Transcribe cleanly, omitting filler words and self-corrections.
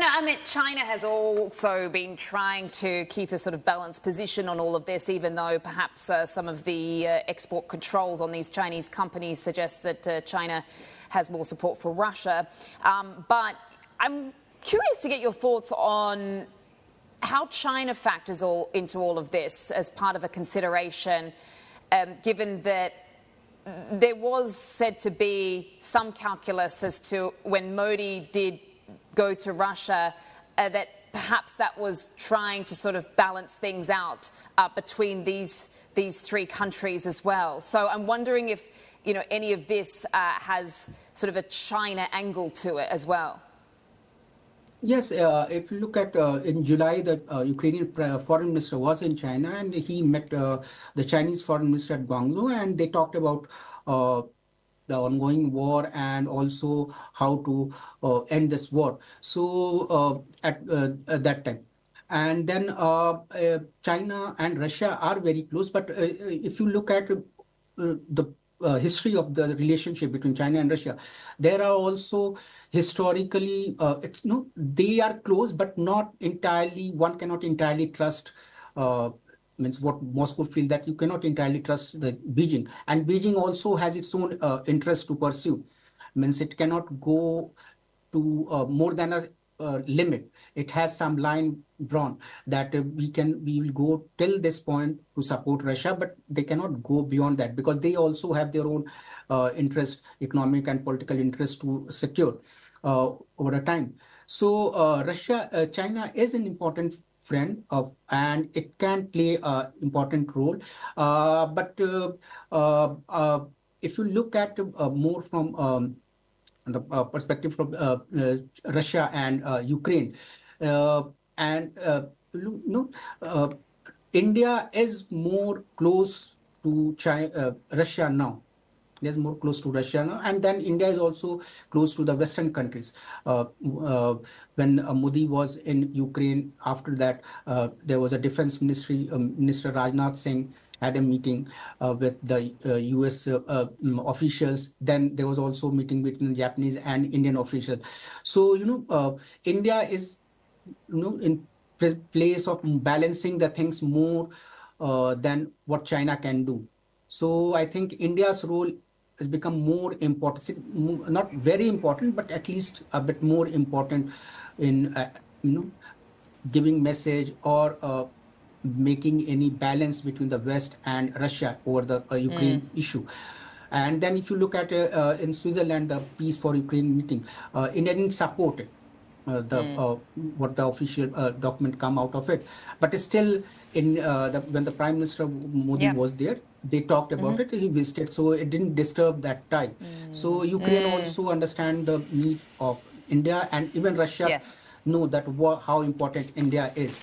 Amit, China has also been trying to keep a sort of balanced position on all of this, even though perhaps some of the export controls on these Chinese companies suggest that China has more support for Russia. But I'm curious to get your thoughts on how China factors into all of this as part of a consideration, given that there was said to be some calculus as to when Modi did go to Russia, that perhaps that was trying to sort of balance things out between these three countries as well. So I'm wondering if, any of this has sort of a China angle to it as well. Yes, if you look at in July, the Ukrainian foreign minister was in China, and he met the Chinese foreign minister at Guangzhou, and they talked about the ongoing war and also how to end this war. So at that time. And then China and Russia are very close. But if you look at the history of the relationship between China and Russia, there are also historically, they are close, but not entirely, one cannot entirely trust means what Moscow feels, that you cannot entirely trust the Beijing. And Beijing also has its own interest to pursue. Means it cannot go to more than a limit. It has some line drawn that we will go till this point to support Russia, but they cannot go beyond that because they also have their own interest, economic and political interest to secure over a time. So China is an important friend and it can play an important role. But if you look at more from the perspective from Russia and Ukraine, India is more close to Russia now. It is more close to Russia now, and then India is also close to the Western countries. When Modi was in Ukraine, after that, there was a defense ministry, Minister Rajnath Singh had a meeting with the US officials. Then there was also a meeting between Japanese and Indian officials. So, India is, in place of balancing the things more than what China can do. So I think India's role has become more important, not very important, but at least a bit more important in, giving message or making any balance between the West and Russia over the Ukraine issue. And then if you look at in Switzerland, the Peace for Ukraine meeting, India didn't support it. What the official document come out of it, but still when the Prime Minister Modi was there, they talked about it. He visited, so it didn't disturb that time. So Ukraine also understand the need of India, and even Russia know that how important India is.